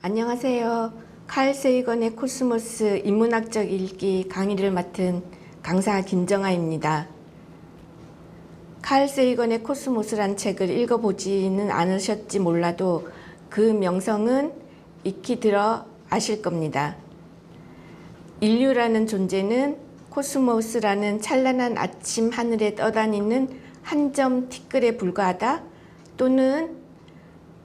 안녕하세요. 칼 세이건의 코스모스 인문학적 읽기 강의를 맡은 강사 김정아입니다. 칼 세이건의 코스모스란 책을 읽어보지는 않으셨지 몰라도 그 명성은 익히 들어 아실 겁니다. 인류라는 존재는 코스모스라는 찬란한 아침 하늘에 떠다니는 한 점 티끌에 불과하다, 또는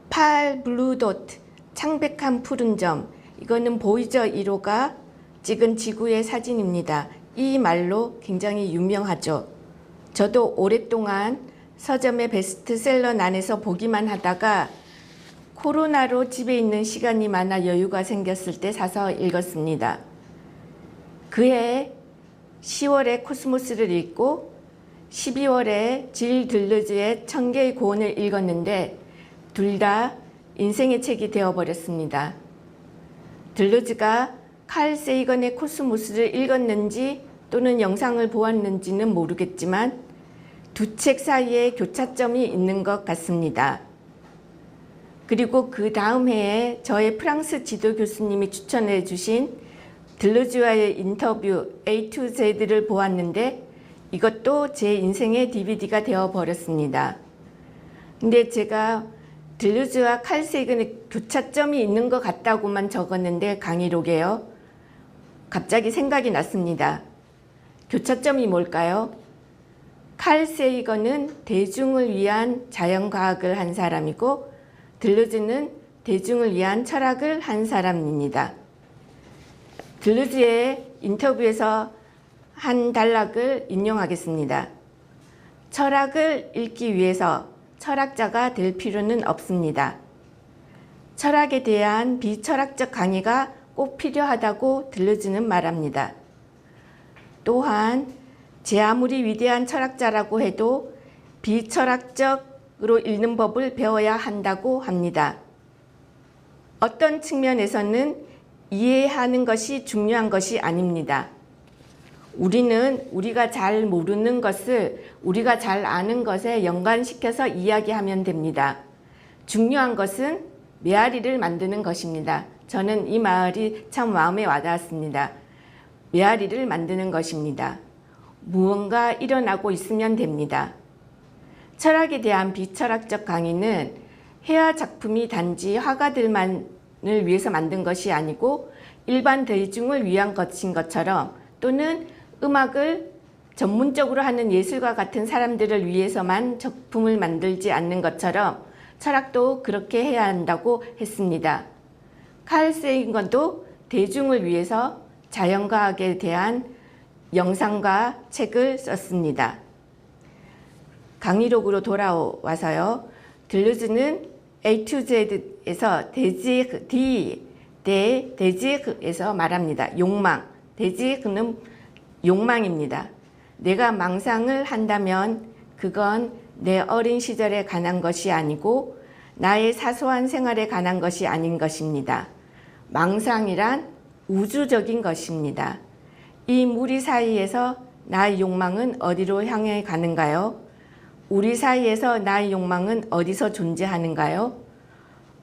팔 블루 도트, 창백한 푸른 점, 이거는 보이저 1호가 찍은 지구의 사진입니다. 이 말로 굉장히 유명하죠. 저도 오랫동안 서점의 베스트셀러 난에서 보기만 하다가 코로나로 집에 있는 시간이 많아 여유가 생겼을 때 사서 읽었습니다. 그해 10월에 코스모스를 읽고 12월에 질 들르즈의 1000개의 고온을 읽었는데 둘 다 인생의 책이 되어버렸습니다. 들르즈가 칼 세이건의 코스모스를 읽었는지 또는 영상을 보았는지는 모르겠지만 두 책 사이에 교차점이 있는 것 같습니다. 그리고 그 다음 해에 저의 프랑스 지도 교수님이 추천해 주신 들르즈와의 인터뷰 A to Z를 보았는데 이것도 제 인생의 DVD가 되어버렸습니다. 근데 제가 들르즈와 칼 세이건의 교차점이 있는 것 같다고만 적었는데 강의록에요. 갑자기 생각이 났습니다. 교차점이 뭘까요? 칼 세이건은 대중을 위한 자연과학을 한 사람이고 들르즈는 대중을 위한 철학을 한 사람입니다. 들르즈의 인터뷰에서 한 단락을 인용하겠습니다. 철학을 읽기 위해서 철학자가 될 필요는 없습니다. 철학에 대한 비철학적 강의가 꼭 필요하다고 들르즈는 말합니다. 또한 제 아무리 위대한 철학자라고 해도 비철학적으로 읽는 법을 배워야 한다고 합니다. 어떤 측면에서는 이해하는 것이 중요한 것이 아닙니다. 우리는 우리가 잘 모르는 것을 우리가 잘 아는 것에 연관시켜서 이야기하면 됩니다. 중요한 것은 메아리를 만드는 것입니다. 저는 이 말이 참 마음에 와닿았습니다. 메아리를 만드는 것입니다. 무언가 일어나고 있으면 됩니다. 철학에 대한 비철학적 강의는 회화 작품이 단지 화가들만을 위해서 만든 것이 아니고 일반 대중을 위한 것인 것처럼, 또는 음악을 전문적으로 하는 예술가 같은 사람들을 위해서만 작품을 만들지 않는 것처럼 철학도 그렇게 해야 한다고 했습니다. 칼 세이건도 대중을 위해서 자연과학에 대한 영상과 책을 썼습니다. 강의록으로 돌아와서요. 들르즈는 A to Z에서 데지에서 말합니다. 욕망. 데지는 욕망입니다. 내가 망상을 한다면 그건 내 어린 시절에 관한 것이 아니고 나의 사소한 생활에 관한 것이 아닌 것입니다. 망상이란 우주적인 것입니다. 이 무리 사이에서 나의 욕망은 어디로 향해 가는가요? 우리 사이에서 나의 욕망은 어디서 존재하는가요?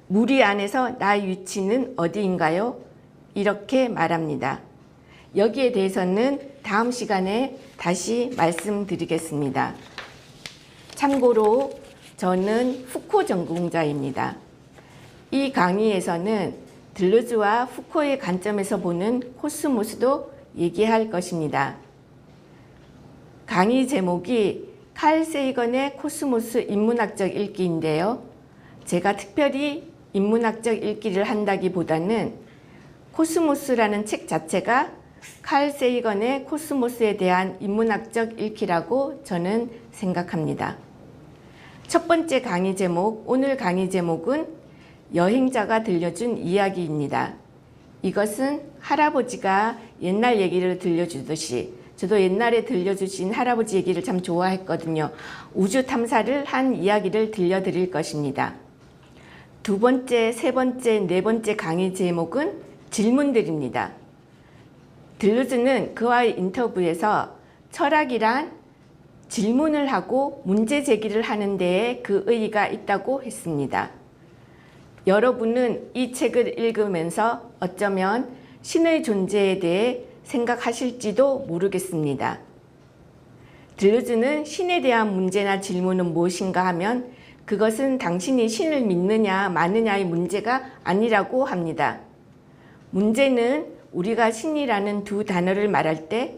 무리 안에서 나의 위치는 어디인가요? 이렇게 말합니다. 여기에 대해서는 다음 시간에 다시 말씀드리겠습니다. 참고로 저는 푸코 전공자입니다. 이 강의에서는 들르즈와 푸코의 관점에서 보는 코스모스도 얘기할 것입니다. 강의 제목이 칼 세이건의 코스모스 인문학적 읽기인데요. 제가 특별히 인문학적 읽기를 한다기보다는 코스모스라는 책 자체가 칼 세이건의 코스모스에 대한 인문학적 읽기라고 저는 생각합니다. 첫 번째 강의 제목, 오늘 강의 제목은 여행자가 들려준 이야기입니다. 이것은 할아버지가 옛날 얘기를 들려주듯이, 저도 옛날에 들려주신 할아버지 얘기를 참 좋아했거든요. 우주 탐사를 한 이야기를 들려드릴 것입니다. 두 번째, 세 번째, 네 번째 강의 제목은 질문들입니다. 들르즈는 그와의 인터뷰에서 철학이란 질문을 하고 문제 제기를 하는 데에 그 의의가 있다고 했습니다. 여러분은 이 책을 읽으면서 어쩌면 신의 존재에 대해 생각하실지도 모르겠습니다. 들루즈는 신에 대한 문제나 질문은 무엇인가 하면 그것은 당신이 신을 믿느냐 마느냐의 문제가 아니라고 합니다. 문제는 우리가 신이라는 두 단어를 말할 때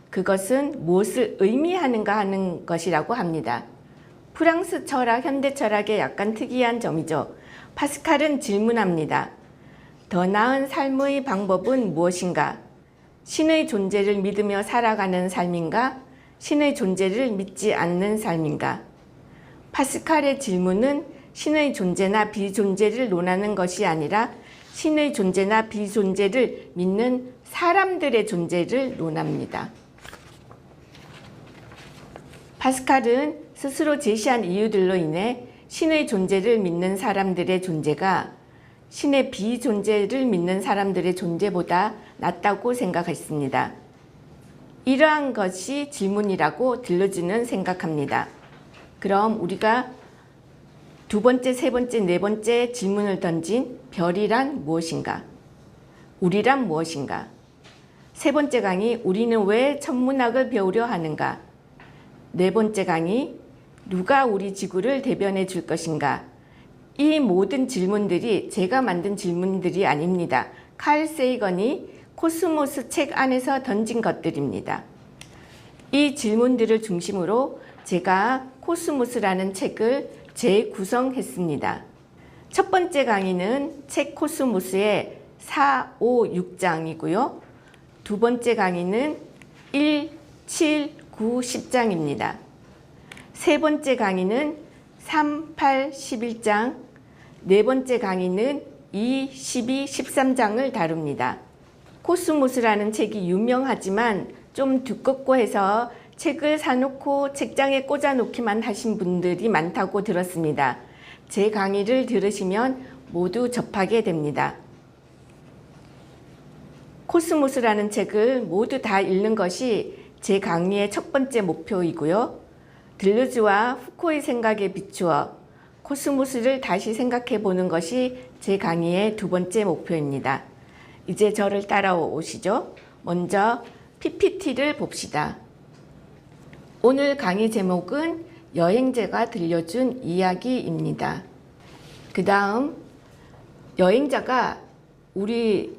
그것은 무엇을 의미하는가 하는 것이라고 합니다. 프랑스 철학, 현대 철학의 약간 특이한 점이죠. 파스칼은 질문합니다. 더 나은 삶의 방법은 무엇인가? 신의 존재를 믿으며 살아가는 삶인가? 신의 존재를 믿지 않는 삶인가? 파스칼의 질문은 신의 존재나 비존재를 논하는 것이 아니라 신의 존재나 비존재를 믿는 사람들의 존재를 논합니다. 파스칼은 스스로 제시한 이유들로 인해 신의 존재를 믿는 사람들의 존재가 신의 비존재를 믿는 사람들의 존재보다 낫다고 생각했습니다. 이러한 것이 질문이라고 들루즈는 생각합니다. 그럼 우리가 두 번째, 세 번째, 네 번째 질문을 던진 별이란 무엇인가? 우리란 무엇인가? 세 번째 강의, 우리는 왜 천문학을 배우려 하는가? 네 번째 강의, 누가 우리 지구를 대변해 줄 것인가? 이 모든 질문들이 제가 만든 질문들이 아닙니다. 칼 세이건이 코스모스 책 안에서 던진 것들입니다. 이 질문들을 중심으로 제가 코스모스라는 책을 재구성했습니다. 첫 번째 강의는 책 코스모스의 4, 5, 6장이고요. 두 번째 강의는 1, 7, 9, 10장입니다. 세 번째 강의는 3, 8, 11장, 네 번째 강의는 2, 12, 13장을 다룹니다. 코스모스라는 책이 유명하지만 좀 두껍고 해서 책을 사놓고 책장에 꽂아놓기만 하신 분들이 많다고 들었습니다. 제 강의를 들으시면 모두 접하게 됩니다. 코스모스라는 책을 모두 다 읽는 것이 제 강의의 첫 번째 목표이고요. 들루즈와 후코의 생각에 비추어 코스모스를 다시 생각해 보는 것이 제 강의의 두 번째 목표입니다. 이제 저를 따라오시죠. 먼저 PPT를 봅시다. 오늘 강의 제목은 여행자가 들려준 이야기입니다. 그 다음 여행자가 우리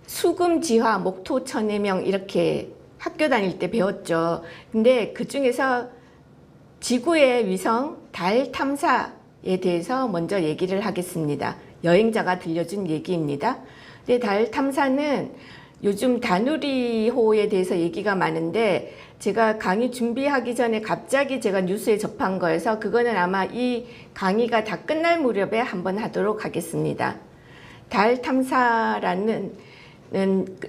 수금지화, 목토, 천해명 이렇게 학교 다닐 때 배웠죠. 근데 그 중에서 지구의 위성 달 탐사에 대해서 먼저 얘기를 하겠습니다. 여행자가 들려준 얘기입니다. 근데 달 탐사는 요즘 다누리호에 대해서 얘기가 많은데 제가 강의 준비하기 전에 갑자기 제가 뉴스에 접한 거여서 그거는 아마 이 강의가 다 끝날 무렵에 한번 하도록 하겠습니다. 달 탐사라는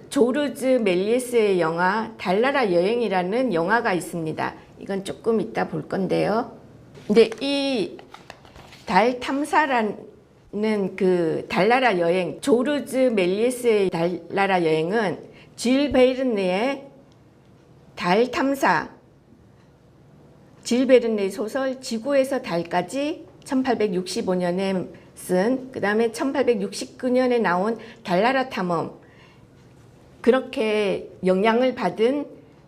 조르즈 멜리에스의 영화 달나라 여행이라는 영화가 있습니다. 이건 조금 이따 볼 건데요. 근데 이 달 탐사라는 그 달나라 여행, 조르즈 멜리에스의 달나라 여행은 질 베르네의 달 탐사, 질 베르네 소설 지구에서 달까지 1865년에 쓴, 그 다음에 1869년에 나온 달나라 탐험, 그렇게 영향을 받은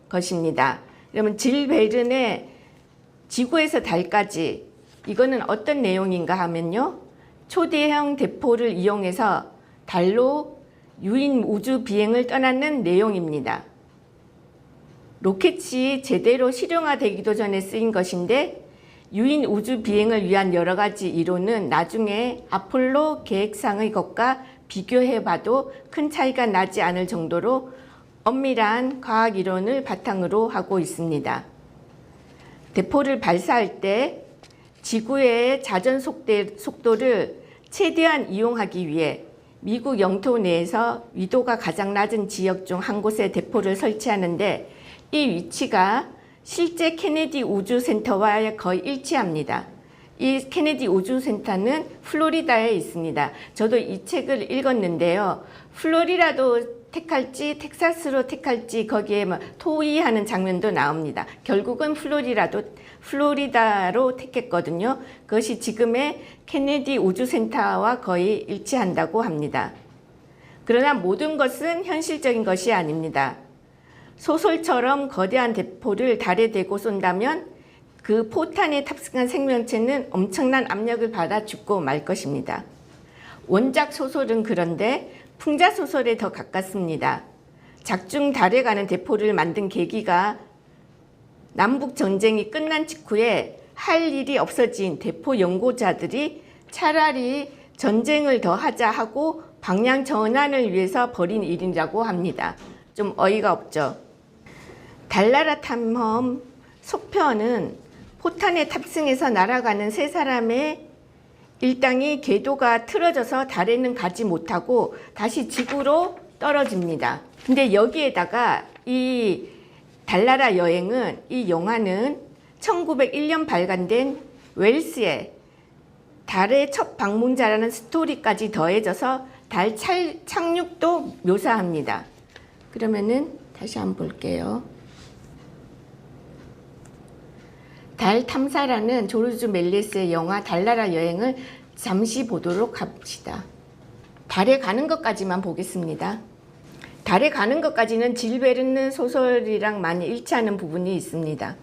것입니다. 그러면 질 베른의 지구에서 달까지, 이거는 어떤 내용인가 하면요, 초대형 대포를 이용해서 달로 유인 우주 비행을 떠나는 내용입니다. 로켓이 제대로 실용화되기도 전에 쓰인 것인데 유인 우주 비행을 위한 여러 가지 이론은 나중에 아폴로 계획상의 것과 비교해봐도 큰 차이가 나지 않을 정도로 엄밀한 과학 이론을 바탕으로 하고 있습니다. 대포를 발사할 때 지구의 자전 속도를 최대한 이용하기 위해 미국 영토 내에서 위도가 가장 낮은 지역 중 한 곳에 대포를 설치하는데 이 위치가 실제 케네디 우주센터와 거의 일치합니다. 이 케네디 우주센터는 플로리다에 있습니다. 저도 이 책을 읽었는데요. 플로리다도 택할지 텍사스로 택할지 거기에 뭐 토의하는 장면도 나옵니다. 결국은 플로리다로 택했거든요. 그것이 지금의 케네디 우주센터와 거의 일치한다고 합니다. 그러나 모든 것은 현실적인 것이 아닙니다. 소설처럼 거대한 대포를 달에 대고 쏜다면 그 포탄에 탑승한 생명체는 엄청난 압력을 받아 죽고 말 것입니다. 원작 소설은 그런데 풍자 소설에 더 가깝습니다. 작중 달에 가는 대포를 만든 계기가 남북 전쟁이 끝난 직후에 할 일이 없어진 대포 연구자들이 차라리 전쟁을 더 하자 하고 방향 전환을 위해서 벌인 일이라고 합니다. 좀 어이가 없죠. 달나라 탐험 속편은 포탄에 탑승해서 날아가는 세 사람의 일당이 궤도가 틀어져서 달에는 가지 못하고 다시 지구로 떨어집니다. 근데 여기에다가 이 달나라 여행은, 이 영화는 1901년 발간된 웰스의 달의 첫 방문자라는 스토리까지 더해져서 달 착륙도 묘사합니다. 그러면은 다시 한번 볼게요. 달 탐사라는 조르주 멜리스의 영화 달나라 여행을 잠시 보도록 합시다. 달에 가는 것까지만 보겠습니다. 달에 가는 것까지는 질 베르는 소설이랑 많이 일치하는 부분이 있습니다.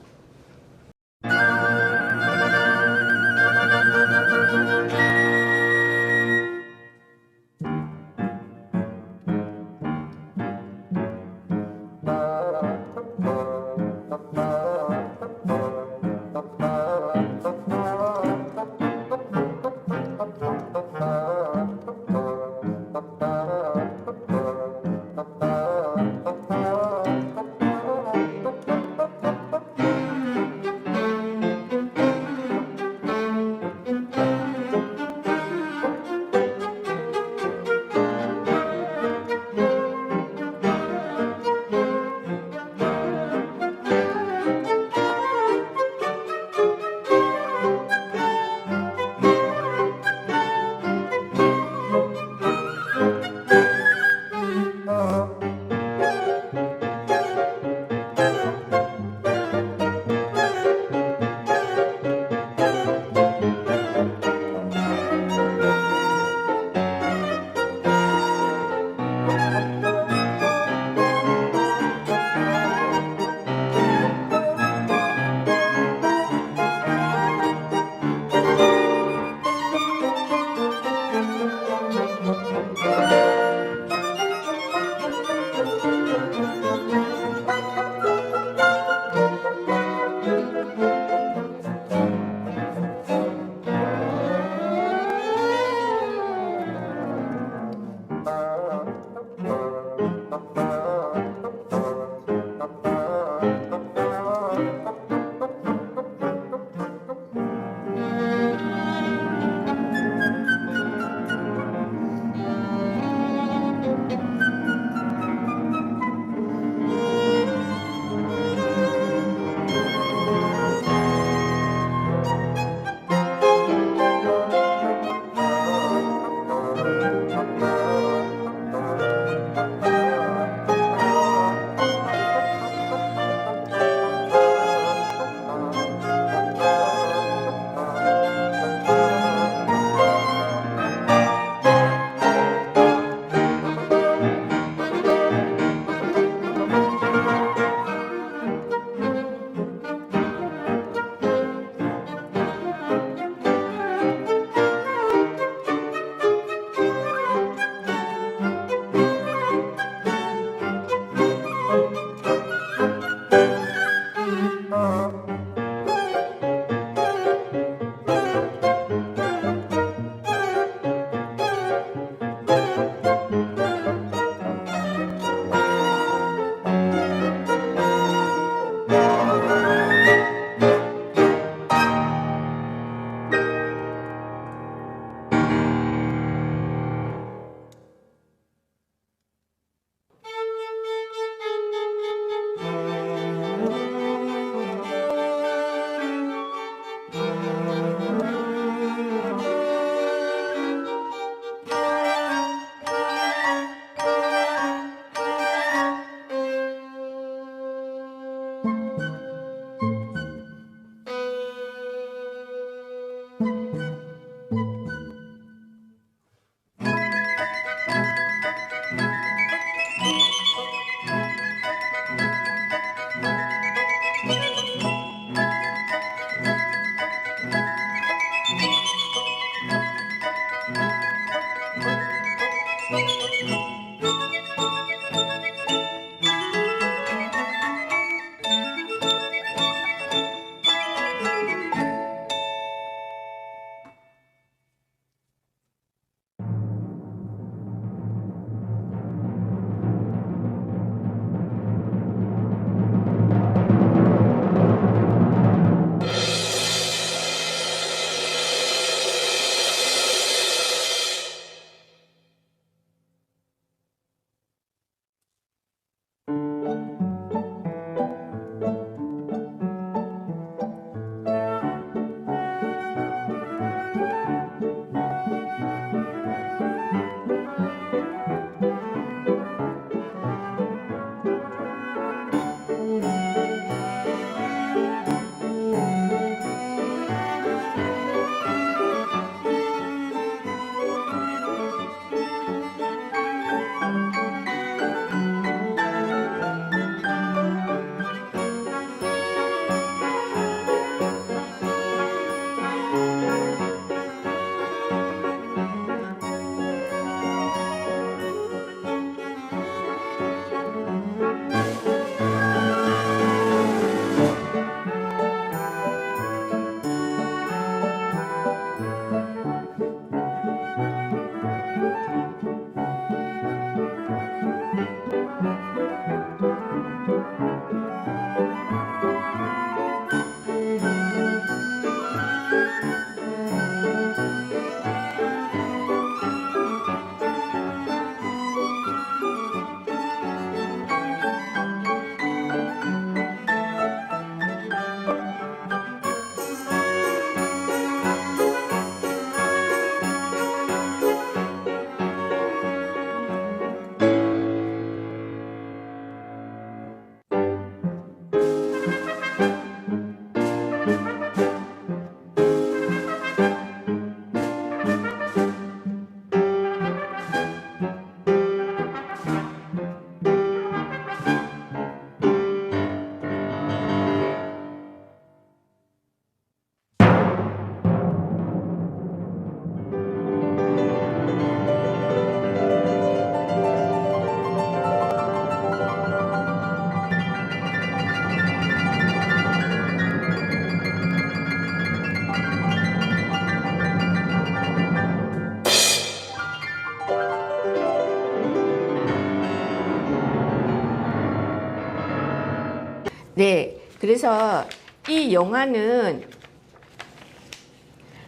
네, 그래서 이 영화는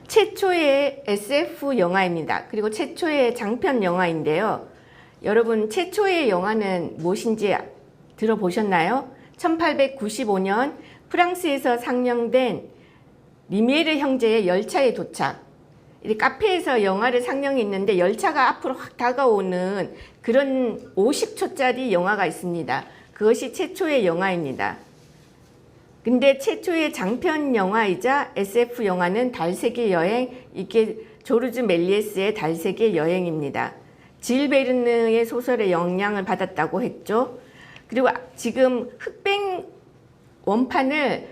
최초의 SF 영화입니다. 그리고 최초의 장편 영화인데요. 여러분, 최초의 영화는 무엇인지 들어보셨나요? 1895년 프랑스에서 상영된 리미에르 형제의 열차의 도착. 이 카페에서 영화를 상영했는데 열차가 앞으로 확 다가오는 그런 50초짜리 영화가 있습니다. 그것이 최초의 영화입니다. 근데 최초의 장편 영화이자 SF 영화는 달세계 여행, 이게 조르주 멜리에스의 달세계 여행입니다. 질 베르느의 소설에 영향을 받았다고 했죠. 그리고 지금 흑백 원판을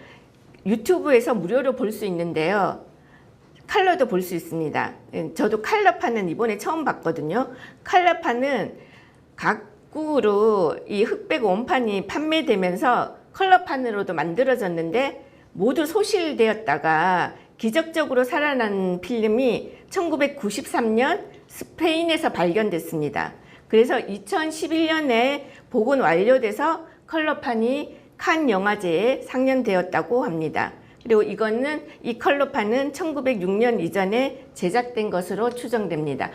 유튜브에서 무료로 볼 수 있는데요. 컬러도 볼 수 있습니다. 저도 컬러판은 이번에 처음 봤거든요. 컬러판은 각국으로 이 흑백 원판이 판매되면서 컬러판으로도 만들어졌는데 모두 소실되었다가 기적적으로 살아난 필름이 1993년 스페인에서 발견됐습니다. 그래서 2011년에 복원 완료돼서 컬러판이 칸 영화제에 상영되었다고 합니다. 그리고 이거는 이 컬러판은 1906년 이전에 제작된 것으로 추정됩니다.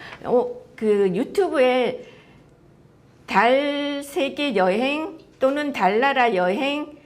그 유튜브에 달 세계 여행 또는 달나라 여행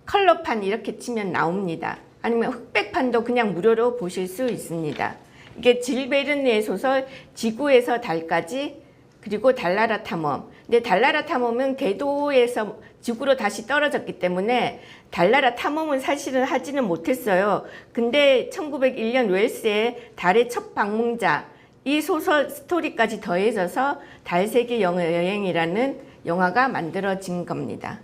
컬러판 이렇게 치면 나옵니다. 아니면 흑백판도 그냥 무료로 보실 수 있습니다. 이게 질 베르느의 소설 지구에서 달까지, 그리고 달나라 탐험. 근데 달나라 탐험은 궤도에서 지구로 다시 떨어졌기 때문에 달나라 탐험은 사실은 하지는 못했어요. 근데 1901년 웰스의 달의 첫 방문자, 이 소설 스토리까지 더해져서 달세계 여행이라는 영화가 만들어진 겁니다.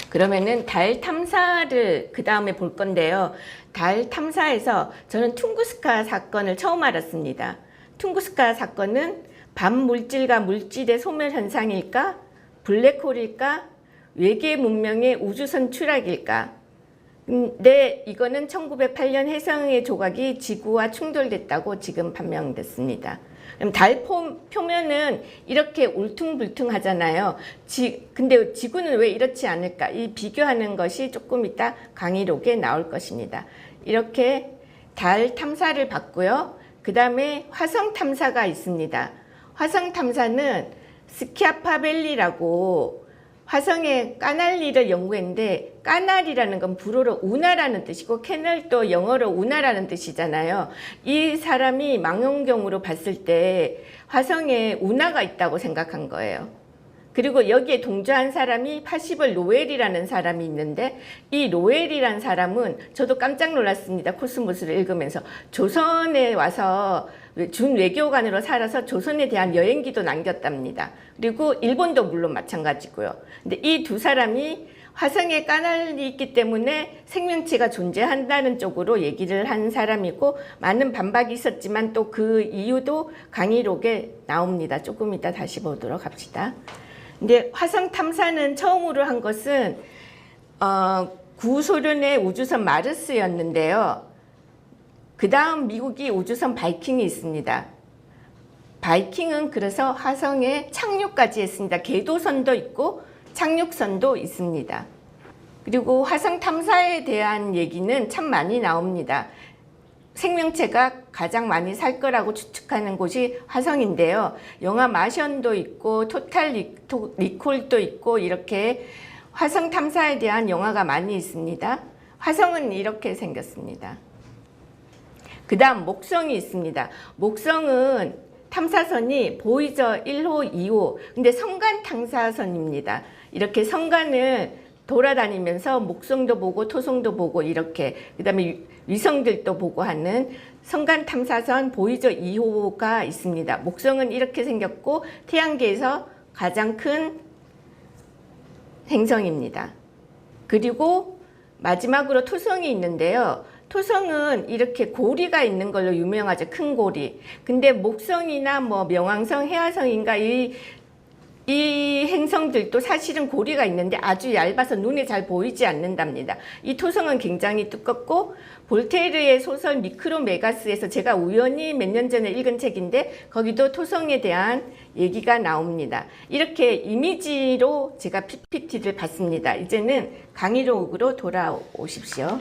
그러면은 달 탐사를 그 다음에 볼 건데요. 달 탐사에서 저는 퉁구스카 사건을 처음 알았습니다. 퉁구스카 사건은 반물질과 물질의 소멸 현상일까? 블랙홀일까? 외계 문명의 우주선 추락일까? 근데 이거는 1908년 혜성의 조각이 지구와 충돌됐다고 지금 판명됐습니다. 그럼 달 표면은 이렇게 울퉁불퉁하잖아요. 근데 지구는 왜 이렇지 않을까? 이 비교하는 것이 조금 이따 강의록에 나올 것입니다. 이렇게 달 탐사를 받고요. 그 다음에 화성 탐사가 있습니다. 화성 탐사는 스키아파벨리라고 화성의 까날리를 연구했는데, 까날이라는 건 불어로 운하라는 뜻이고 캐널도 영어로 운하라는 뜻이잖아요. 이 사람이 망원경으로 봤을 때 화성에 운하가 있다고 생각한 거예요. 그리고 여기에 동조한 사람이 파시벌 로웰이라는 사람이 있는데, 이 로웰이라는 사람은 저도 깜짝 놀랐습니다. 코스모스를 읽으면서. 조선에 와서 준 외교관으로 살아서 조선에 대한 여행기도 남겼답니다. 그리고 일본도 물론 마찬가지고요. 근데 이 두 사람이 화성에 까날이 있기 때문에 생명체가 존재한다는 쪽으로 얘기를 한 사람이고, 많은 반박이 있었지만 또 그 이유도 강의록에 나옵니다. 조금 이따 다시 보도록 합시다. 근데 화성 탐사는 처음으로 한 것은 구소련의 우주선 마르스였는데요. 그 다음 미국이 우주선 바이킹이 있습니다. 바이킹은 그래서 화성에 착륙까지 했습니다. 궤도선도 있고 착륙선도 있습니다. 그리고 화성 탐사에 대한 얘기는 참 많이 나옵니다. 생명체가 가장 많이 살 거라고 추측하는 곳이 화성인데요. 영화 마션도 있고 토탈 리콜도 있고 이렇게 화성 탐사에 대한 영화가 많이 있습니다. 화성은 이렇게 생겼습니다. 그 다음 목성이 있습니다. 목성은 탐사선이 보이저 1호, 2호. 근데 성간 탐사선입니다. 이렇게 성간을 돌아다니면서 목성도 보고 토성도 보고 이렇게, 그 다음에 위성들도 보고 하는 성간 탐사선 보이저 2호가 있습니다. 목성은 이렇게 생겼고 태양계에서 가장 큰 행성입니다. 그리고 마지막으로 토성이 있는데요. 토성은 이렇게 고리가 있는 걸로 유명하죠. 큰 고리. 근데 목성이나 뭐 명왕성, 해화성인가 이 행성들도 사실은 고리가 있는데 아주 얇아서 눈에 잘 보이지 않는답니다. 이 토성은 굉장히 두껍고, 볼테르의 소설 미크로메가스에서 제가 우연히 몇 년 전에 읽은 책인데 거기도 토성에 대한 얘기가 나옵니다. 이렇게 이미지로 제가 PPT를 봤습니다. 이제는 강의록으로 돌아오십시오.